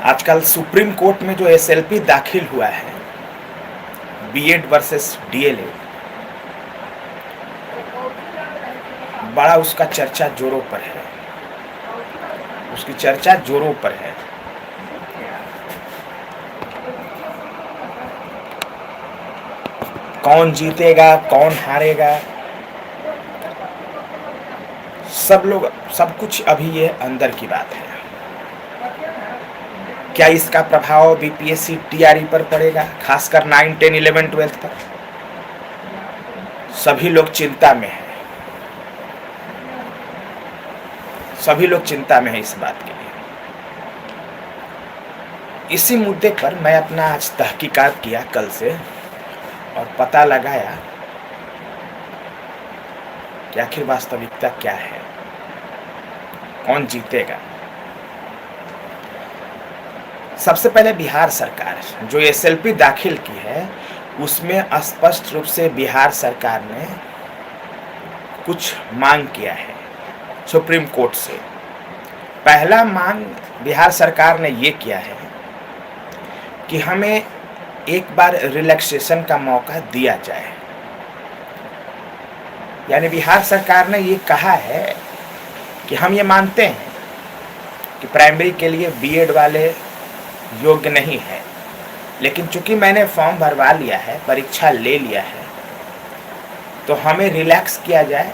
आजकल supreme court में जो एसएलपी दाखिल हुआ है, बीएड वर्सेस डीएलएड, बड़ा उसका चर्चा जोरों पर है। उसकी चर्चा जोरों पर है। कौन जीतेगा, कौन हारेगा, सब कुछ अभी ये अंदर की बात है। क्या इसका प्रभाव बीपीएससी टीआरई पर पड़ेगा, खासकर 9, 10, 11, 12 पर? सभी लोग चिंता में हैं। सभी लोग चिंता में हैं इस बात के लिए। इसी मुद्दे पर मैं अपना आज तहकीकात किया कल से और पता लगाया कि आखिर वास्तविकता क्या है, कौन जीतेगा। सबसे पहले बिहार सरकार जो एसएलपी दाखिल की है, उसमें स्पष्ट रूप से बिहार सरकार ने कुछ मांग किया है सुप्रीम कोर्ट से। पहला मांग बिहार सरकार ने ये किया है कि हमें एक बार रिलैक्सेशन का मौका दिया जाए। यानी बिहार सरकार ने ये कहा है कि हम ये मानते हैं कि प्राइमरी के लिए बीएड वाले योग्य नहीं है, लेकिन चूंकि मैंने फॉर्म भरवा लिया है, परीक्षा ले लिया है, तो हमें रिलैक्स किया जाए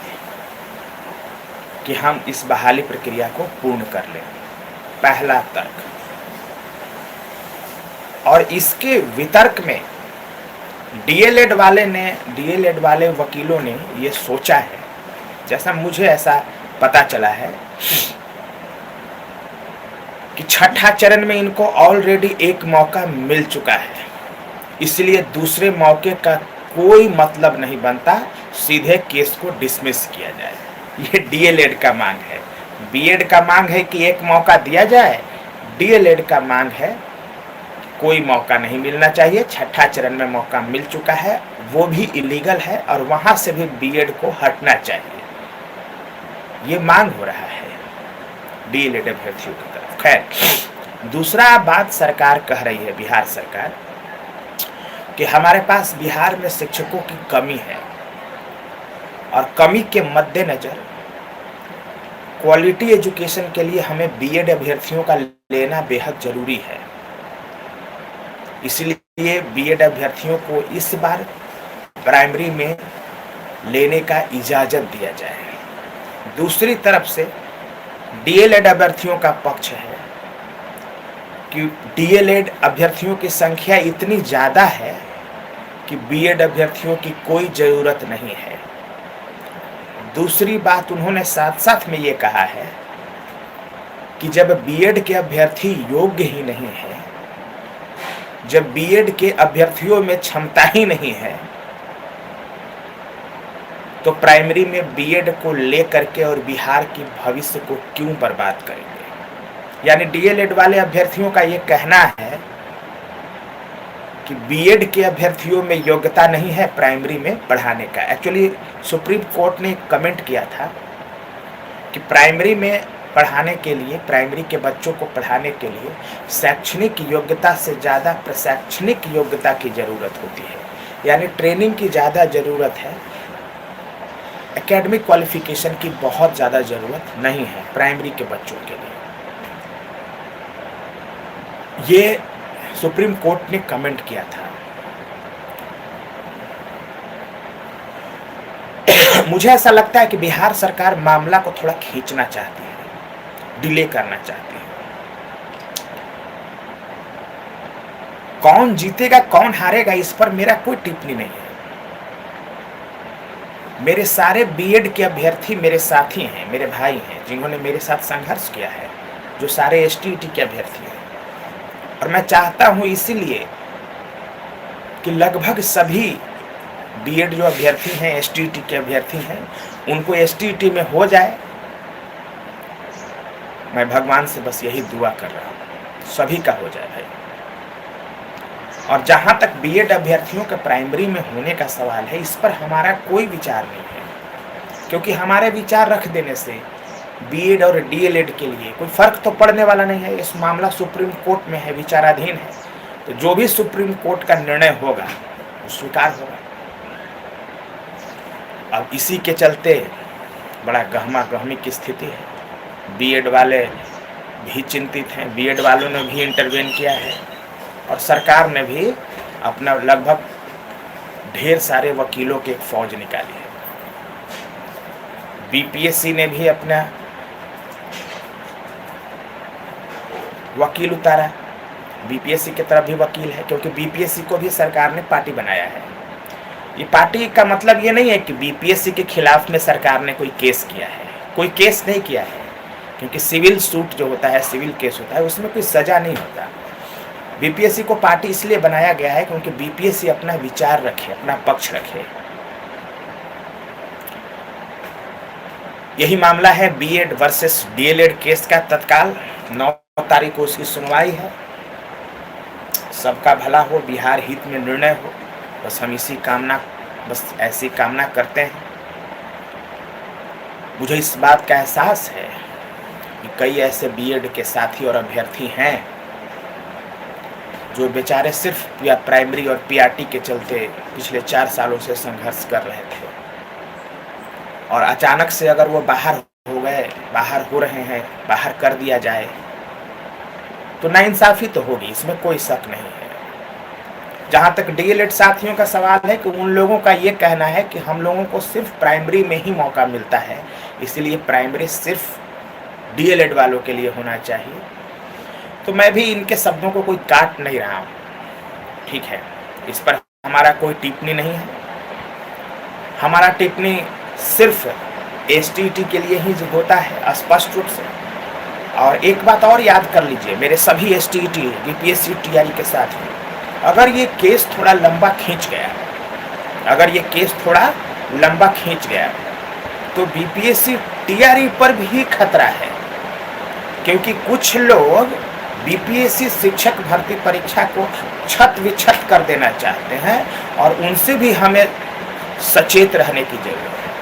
कि हम इस बहाली प्रक्रिया को पूर्ण कर लें। पहला तर्क। और इसके वितर्क में डीएलएड वाले वकीलों ने ये सोचा है, जैसा मुझे ऐसा पता चला है, कि छठा चरण में इनको ऑलरेडी एक मौका मिल चुका है, इसलिए दूसरे मौके का कोई मतलब नहीं बनता, सीधे केस को डिसमिस किया जाए। ये डीएलएड का मांग है। बीएड का मांग है कि एक मौका दिया जाए, डीएलएड का मांग है कोई मौका नहीं मिलना चाहिए। छठा चरण में मौका मिल चुका है, वो भी इलीगल है और वहां से भी बीएड को हटना चाहिए। ये मांग हो रहा है डीएलएड अभ्यर्थियों की तरफ। खैर, दूसरा बात सरकार कह रही है, बिहार सरकार, कि हमारे पास बिहार में शिक्षकों की कमी है और कमी के मद्देनजर क्वालिटी एजुकेशन के लिए हमें बीएड अभ्यर्थियों का लेना बेहद जरूरी है। इसलिए बीएड अभ्यर्थियों को इस बार प्राइमरी में लेने का इजाजत दिया जाए। दूसरी तरफ से डीएलएड अभ्यर्थियों का पक्ष है कि डीएलएड अभ्यर्थियों की संख्या इतनी ज़्यादा है कि बीएड अभ्यर्थियों की कोई ज़रूरत नहीं है। दूसरी बात उन्होंने साथ साथ में ये कहा है कि जब बीएड के अभ्यर्थी योग्य ही नहीं है, जब बीएड के अभ्यर्थियों में क्षमता ही नहीं है, तो प्राइमरी में बीएड को लेकर के और बिहार के भविष्य को क्यों बर्बाद करेंगे। यानी डीएलएड वाले अभ्यर्थियों का ये कहना है कि बीएड के अभ्यर्थियों में योग्यता नहीं है प्राइमरी में पढ़ाने का। एक्चुअली सुप्रीम कोर्ट ने कमेंट किया था कि प्राइमरी में पढ़ाने के लिए, प्राइमरी के बच्चों को पढ़ाने के लिए शैक्षणिक योग्यता से ज़्यादा प्रशैक्षणिक योग्यता की ज़रूरत होती है। यानी ट्रेनिंग की ज़्यादा ज़रूरत है, एकेडमिक क्वालिफिकेशन की बहुत ज़्यादा ज़रूरत नहीं है प्राइमरी के बच्चों के लिए। ये सुप्रीम कोर्ट ने कमेंट किया था। मुझे ऐसा लगता है कि बिहार सरकार मामला को थोड़ा खींचना चाहती है, डिले करना चाहती है। कौन जीतेगा, कौन हारेगा, इस पर मेरा कोई टिप्पणी नहीं है। मेरे सारे बीएड के अभ्यर्थी मेरे साथी हैं, मेरे भाई हैं, जिन्होंने मेरे साथ संघर्ष किया है, जो सारे एसटीईटी के अभ्यर्थी हैं। और मैं चाहता हूं इसीलिए कि लगभग सभी बीएड जो अभ्यर्थी हैं, एसटीईटी के अभ्यर्थी हैं, उनको एसटीईटी में हो जाए। मैं भगवान से बस यही दुआ कर रहा हूँ, सभी का हो जाए भाई। और जहाँ तक बीएड अभ्यर्थियों के प्राइमरी में होने का सवाल है, इस पर हमारा कोई विचार नहीं है, क्योंकि हमारे विचार रख देने से बीएड और डीएलएड के लिए कोई फर्क तो पड़ने वाला नहीं है। इस मामला सुप्रीम कोर्ट में है, विचाराधीन है, तो जो भी सुप्रीम कोर्ट का निर्णय होगा वो स्वीकार होगा। अब इसी के चलते बड़ा गहमा गहमी की स्थिति है। बीएड वाले भी चिंतित हैं, बीएड वालों ने भी इंटरवेन किया है और सरकार ने भी अपना लगभग ढेर सारे वकीलों की एक फौज निकाली है। बीपीएससी ने भी अपना वकील उतारा, बीपीएससी की तरफ भी वकील है, क्योंकि बीपीएससी को भी सरकार ने पार्टी बनाया है। ये पार्टी का मतलब ये नहीं है कि बीपीएससी के खिलाफ में सरकार ने कोई केस किया है, कोई केस नहीं किया है, क्योंकि सिविल सूट जो होता है, सिविल केस होता है, उसमें कोई सजा नहीं होता। बीपीएससी को पार्टी इसलिए बनाया गया है क्योंकि बीपीएससी अपना विचार रखे, अपना पक्ष रखे। यही मामला है बीएड वर्सेस डीएलएड केस का। तत्काल 9 तारीख को उसकी सुनवाई है। सबका भला हो, बिहार हित में निर्णय हो, बस हम ऐसी कामना करते हैं। मुझे इस बात का एहसास है कि कई ऐसे बीएड के साथी और अभ्यर्थी हैं जो बेचारे सिर्फ या प्राइमरी और पीआरटी के चलते पिछले 4 सालों से संघर्ष कर रहे थे, और अचानक से अगर वो बाहर हो रहे हैं, बाहर कर दिया जाए तो नाइंसाफी तो होगी, इसमें कोई शक नहीं है। जहाँ तक डीएलएड साथियों का सवाल है कि उन लोगों का ये कहना है कि हम लोगों को सिर्फ प्राइमरी में ही मौका मिलता है, इसलिए प्राइमरी सिर्फ डीएलएड वालों के लिए होना चाहिए। तो मैं भी इनके शब्दों को कोई काट नहीं रहा हूँ, ठीक है, इस पर हमारा कोई टिप्पणी नहीं है। हमारा टिप्पणी सिर्फ एसटीईटी के लिए ही होता है, स्पष्ट रूप से। और एक बात और याद कर लीजिए मेरे सभी एसटीईटी बीपीएससी टीआरई के साथ में, अगर ये केस थोड़ा लंबा खींच गया, तो बीपीएससी टीआरई पर भी खतरा है, क्योंकि कुछ लोग बीपीएससी शिक्षक भर्ती परीक्षा को छत विछत कर देना चाहते हैं, और उनसे भी हमें सचेत रहने की जरूरत है।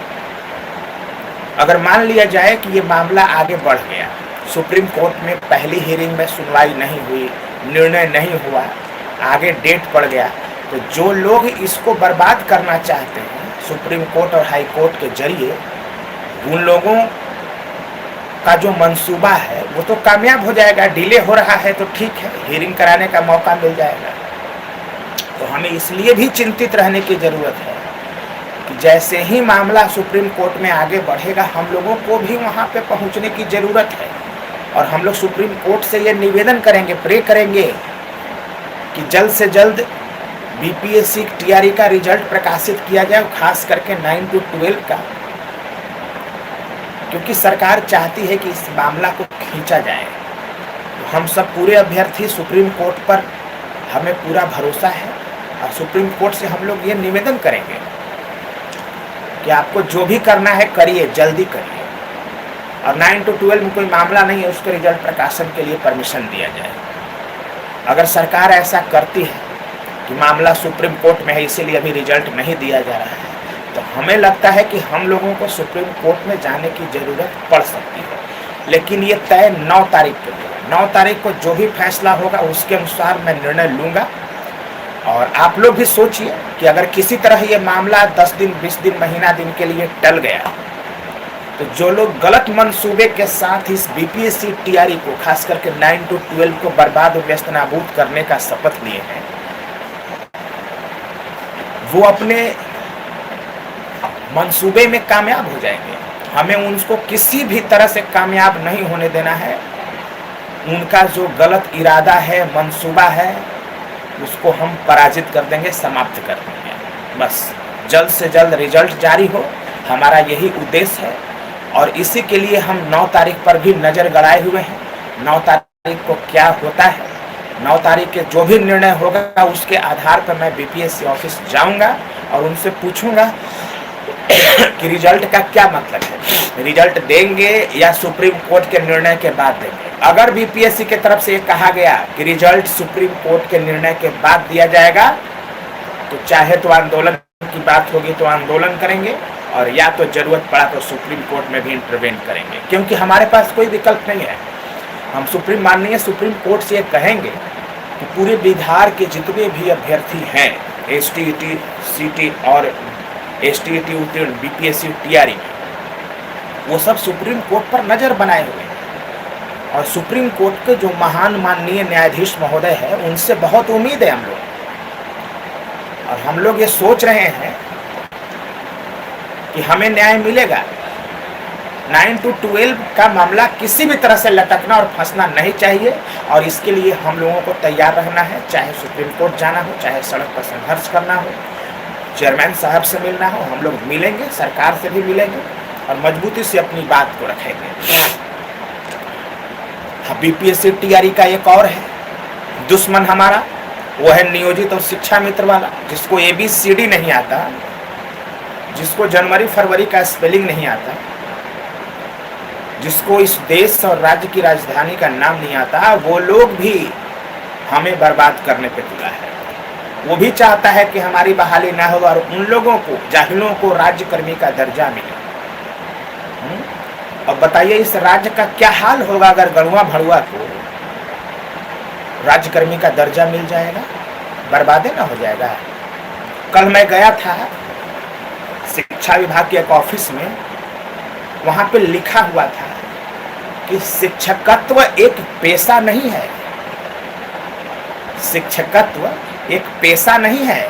अगर मान लिया जाए कि ये मामला आगे बढ़ गया, सुप्रीम कोर्ट में पहली हियरिंग में सुनवाई नहीं हुई, निर्णय नहीं हुआ, आगे डेट पड़ गया, तो जो लोग इसको बर्बाद करना चाहते हैं सुप्रीम कोर्ट और हाई कोर्ट के जरिए, उन लोगों का जो मंसूबा है वो तो कामयाब हो जाएगा। डिले हो रहा है तो ठीक है, हियरिंग कराने का मौका मिल जाएगा। तो हमें इसलिए भी चिंतित रहने की जरूरत है कि जैसे ही मामला सुप्रीम कोर्ट में आगे बढ़ेगा, हम लोगों को भी वहाँ पे पहुँचने की जरूरत है, और हम लोग सुप्रीम कोर्ट से ये निवेदन करेंगे, प्रे करेंगे कि जल्द से जल्द बीपीएससी टीआरई का रिजल्ट प्रकाशित किया जाए, खास करके 9 to 12 का, क्योंकि सरकार चाहती है कि इस मामला को खींचा जाए। तो हम सब पूरे अभ्यर्थी, सुप्रीम कोर्ट पर हमें पूरा भरोसा है, और सुप्रीम कोर्ट से हम लोग ये निवेदन करेंगे कि आपको जो भी करना है करिए, जल्दी करिए, और 9 to 12 में कोई मामला नहीं है, उसके रिजल्ट प्रकाशन के लिए परमिशन दिया जाए। अगर सरकार ऐसा करती है कि मामला सुप्रीम कोर्ट में है इसीलिए अभी रिजल्ट नहीं दिया जा रहा है, तो हमें लगता है कि हम लोगों को सुप्रीम कोर्ट में जाने की ज़रूरत पड़ सकती है। लेकिन ये तय 9 तारीख को होगा। 9 तारीख को जो भी फैसला होगा उसके अनुसार मैं निर्णय लूँगा। और आप लोग भी सोचिए कि अगर किसी तरह ये मामला 10 दिन, 20 दिन, महीना दिन के लिए टल गया, तो जो लोग गलत मंसूबे के साथ इस बीपीएससी टीआरई को, खास करके 9 to 12 को बर्बाद और व्यस्तनाबूद करने का शपथ लिए हैं, वो अपने मंसूबे में कामयाब हो जाएंगे। हमें उनको किसी भी तरह से कामयाब नहीं होने देना है। उनका जो गलत इरादा है, मंसूबा है, उसको हम पराजित कर देंगे, समाप्त कर देंगे। बस जल्द से जल्द रिजल्ट जारी हो, हमारा यही उद्देश्य है। और इसी के लिए हम 9 तारीख पर भी नज़र गड़ाए हुए हैं। 9 तारीख को क्या होता है, 9 तारीख के जो भी निर्णय होगा उसके आधार पर मैं बीपीएससी ऑफिस जाऊंगा और उनसे पूछूंगा कि रिजल्ट का क्या मतलब है, रिजल्ट देंगे या सुप्रीम कोर्ट के निर्णय के बाद देंगे। अगर बीपीएससी की तरफ से कहा गया कि रिजल्ट सुप्रीम कोर्ट के निर्णय के बाद दिया जाएगा, तो चाहे तो आंदोलन की बात होगी तो आंदोलन करेंगे, और या तो जरूरत पड़ा तो सुप्रीम कोर्ट में भी इंटरवेन करेंगे, क्योंकि हमारे पास कोई विकल्प नहीं है। हम माननीय सुप्रीम कोर्ट से ये कहेंगे कि पूरे बिहार के जितने भी अभ्यर्थी हैं STET, CT और STET उत्तीर्ण, BPSC TRE, वो सब सुप्रीम कोर्ट पर नज़र बनाए हुए हैं और सुप्रीम कोर्ट के जो महान माननीय न्यायाधीश महोदय है उनसे बहुत उम्मीद है हम लोग। और हम लोग ये सोच रहे हैं कि हमें न्याय मिलेगा। 9 to 12 का मामला किसी भी तरह से लटकना और फंसना नहीं चाहिए और इसके लिए हम लोगों को तैयार रहना है, चाहे सुप्रीम कोर्ट जाना हो, चाहे सड़क पर संघर्ष करना हो, चेयरमैन साहब से मिलना हो, हम लोग मिलेंगे, सरकार से भी मिलेंगे और मजबूती से अपनी बात को रखेंगे। BPSC TRE का एक और है दुश्मन हमारा, वो है नियोजित और शिक्षा मित्र वाला, जिसको ABCD नहीं आता, जिसको जनवरी फरवरी का स्पेलिंग नहीं आता, जिसको इस देश और राज्य की राजधानी का नाम नहीं आता, वो लोग भी हमें बर्बाद करने पे तुला है। वो भी चाहता है कि हमारी बहाली ना हो और उन लोगों को, जाहिलों को राज्यकर्मी का दर्जा मिले। अब बताइए इस राज्य का क्या हाल होगा अगर गणुआ भड़ुआ को राज्यकर्मी का दर्जा मिल जाएगा, बर्बादे ना हो जाएगा। कल मैं गया था शिक्षा विभाग के एक ऑफिस में, वहां पे लिखा हुआ था कि शिक्षकत्व एक पेशा नहीं है, शिक्षकत्व एक पेशा नहीं है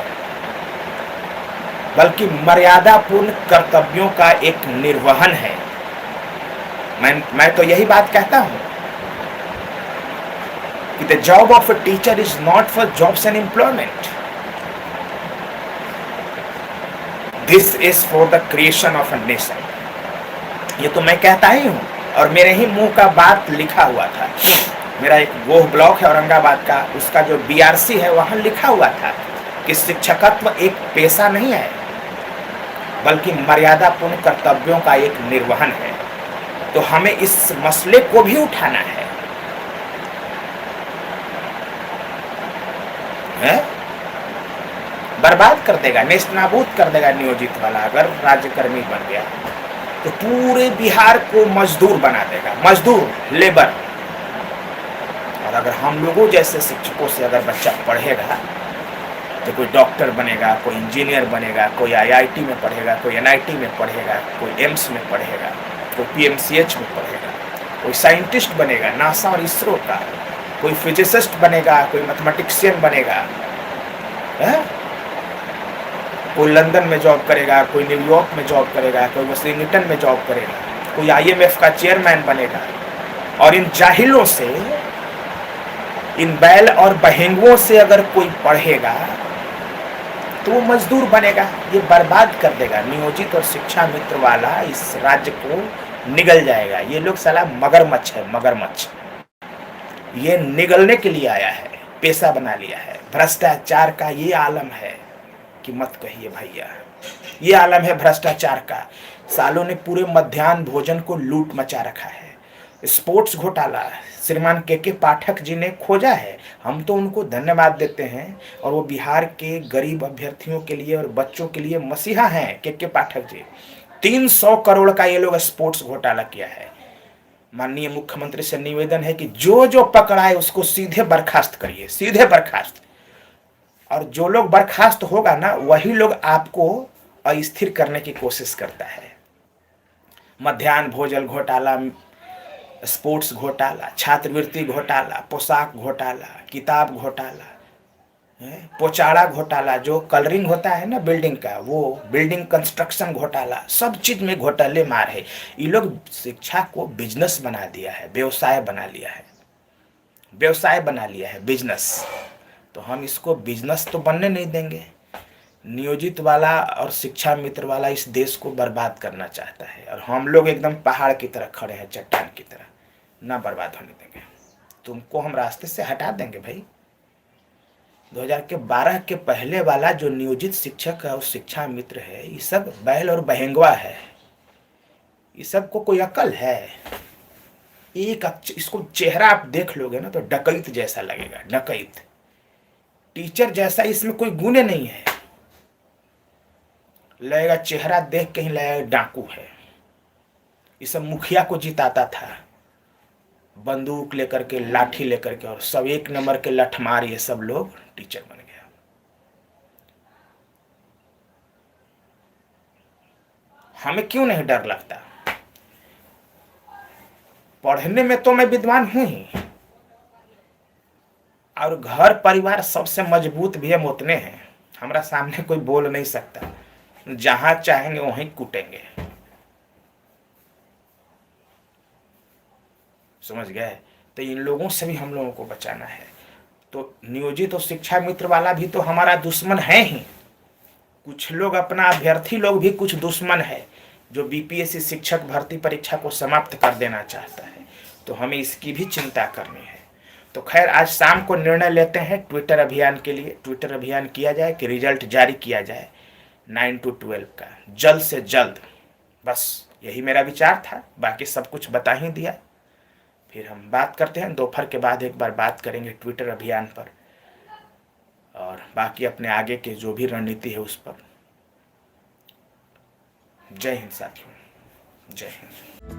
बल्कि मर्यादापूर्ण कर्तव्यों का एक निर्वहन है। मैं तो यही बात कहता हूं कि the job of a teacher is not for jobs and employment, this is for the creation of a nation. ये तो मैं कहता ही हूं और मेरे ही मुंह का बात लिखा हुआ था। मेरा एक वो ब्लॉक है औरंगाबाद का, उसका जो BRC है वहां लिखा हुआ था कि शिक्षकत्व एक पेशा नहीं है बल्कि मर्यादापूर्ण कर्तव्यों का एक निर्वहन है। तो हमें इस मसले को भी उठाना है? बर्बाद कर देगा, नेस्तनाबूद कर देगा नियोजित वाला अगर राज्यकर्मी बन गया तो पूरे बिहार को मजदूर बना देगा, मजदूर, लेबर। और अगर हम लोगों जैसे शिक्षकों से अगर बच्चा पढ़ेगा तो कोई डॉक्टर बनेगा, कोई इंजीनियर बनेगा, कोई IIT में पढ़ेगा, कोई NIT में पढ़ेगा, कोई एम्स में पढ़ेगा, कोई PMCH में पढ़ेगा, कोई साइंटिस्ट बनेगा नासा और इसरो का, कोई फिजिसिस्ट बनेगा, कोई मैथमेटिशियन बनेगा, कोई लंदन में जॉब करेगा, कोई न्यूयॉर्क में जॉब करेगा, कोई वाशिंगटन में जॉब करेगा, कोई IMF का चेयरमैन बनेगा। और इन जाहिलों से, इन बैल और बहेंगुओं से अगर कोई पढ़ेगा तो वो मजदूर बनेगा। ये बर्बाद कर देगा, नियोजित और शिक्षा मित्र वाला इस राज्य को निगल जाएगा। ये लोग साला मगरमच्छ है, मगरमच्छ। ये निगलने के लिए आया है, पेशा बना लिया है। भ्रष्टाचार का ये आलम है कि मत कहिए भैया, ये आलम है भ्रष्टाचार का। सालों ने पूरे मध्याह्न भोजन को लूट मचा रखा है। स्पोर्ट्स घोटाला श्रीमान के पाठक जी ने खोजा है, हम तो उनको धन्यवाद देते हैं और वो बिहार के गरीब अभ्यर्थियों के लिए और बच्चों के लिए मसीहा हैं। के पाठक जी 300 करोड़ का ये लोग स्पोर्ट्स घोटाला किया है। माननीय मुख्यमंत्री से निवेदन है कि जो जो पकड़ा है उसको सीधे बर्खास्त करिए, सीधे बर्खास्त। और जो लोग बर्खास्त होगा ना, वही लोग आपको अस्थिर करने की कोशिश करता है। मध्याह्न भोजन घोटाला, स्पोर्ट्स घोटाला, छात्रवृत्ति घोटाला, पोशाक घोटाला, किताब घोटाला, पोचाड़ा घोटाला, जो कलरिंग होता है ना बिल्डिंग का, वो बिल्डिंग कंस्ट्रक्शन घोटाला, सब चीज में घोटाले मार है। ये लोग शिक्षा को बिजनेस बना दिया है, व्यवसाय बना लिया है, व्यवसाय बना लिया है, बिजनेस। तो हम इसको बिजनेस तो बनने नहीं देंगे। नियोजित वाला और शिक्षा मित्र वाला इस देश को बर्बाद करना चाहता है और हम लोग एकदम पहाड़ की तरह खड़े हैं, चट्टान की तरह, ना बर्बाद होने देंगे। तुमको हम रास्ते से हटा देंगे भाई। 2012 के पहले वाला जो नियोजित शिक्षक और शिक्षा मित्र है, ये सब बैल और बहेंगवा है। ये सब को कोई अकल है? एक इसको चेहरा आप देख लोगे ना तो डकैत जैसा लगेगा, डकैत। टीचर जैसा इसमें कोई गुण नहीं है। लगेगा चेहरा देख के ही लगेगा डाकू है। ये सब मुखिया को जिताता था, बंदूक लेकर के, लाठी लेकर के, और सब एक नंबर के लठमार ये सब लोग टीचर बन गया। हमें क्यों नहीं डर लगता? पढ़ने में तो मैं विद्वान हूं ही, और घर परिवार सबसे मजबूत भी हम उतने हैं, हमारा सामने कोई बोल नहीं सकता, जहां चाहेंगे वहीं कूटेंगे। समझ गए? तो इन लोगों से भी हम लोगों को बचाना है। तो नियोजित और शिक्षा मित्र वाला भी तो हमारा दुश्मन है ही। कुछ लोग, अपना अभ्यर्थी लोग भी कुछ दुश्मन है, जो बीपीएससी शिक्षक भर्ती परीक्षा को समाप्त कर देना चाहता है। तो हमें इसकी भी चिंता करनी है। तो खैर, आज शाम को निर्णय लेते हैं ट्विटर अभियान के लिए। ट्विटर अभियान किया जाए कि रिजल्ट जारी किया जाए 9 to 12 का, जल्द से जल्द। बस यही मेरा विचार था, बाकी सब कुछ बता ही दिया। फिर हम बात करते हैं दोपहर के बाद, एक बार बात करेंगे ट्विटर अभियान पर, और बाकी अपने आगे के जो भी रणनीति है उस पर। जय हिंद साथियों, जय हिंद।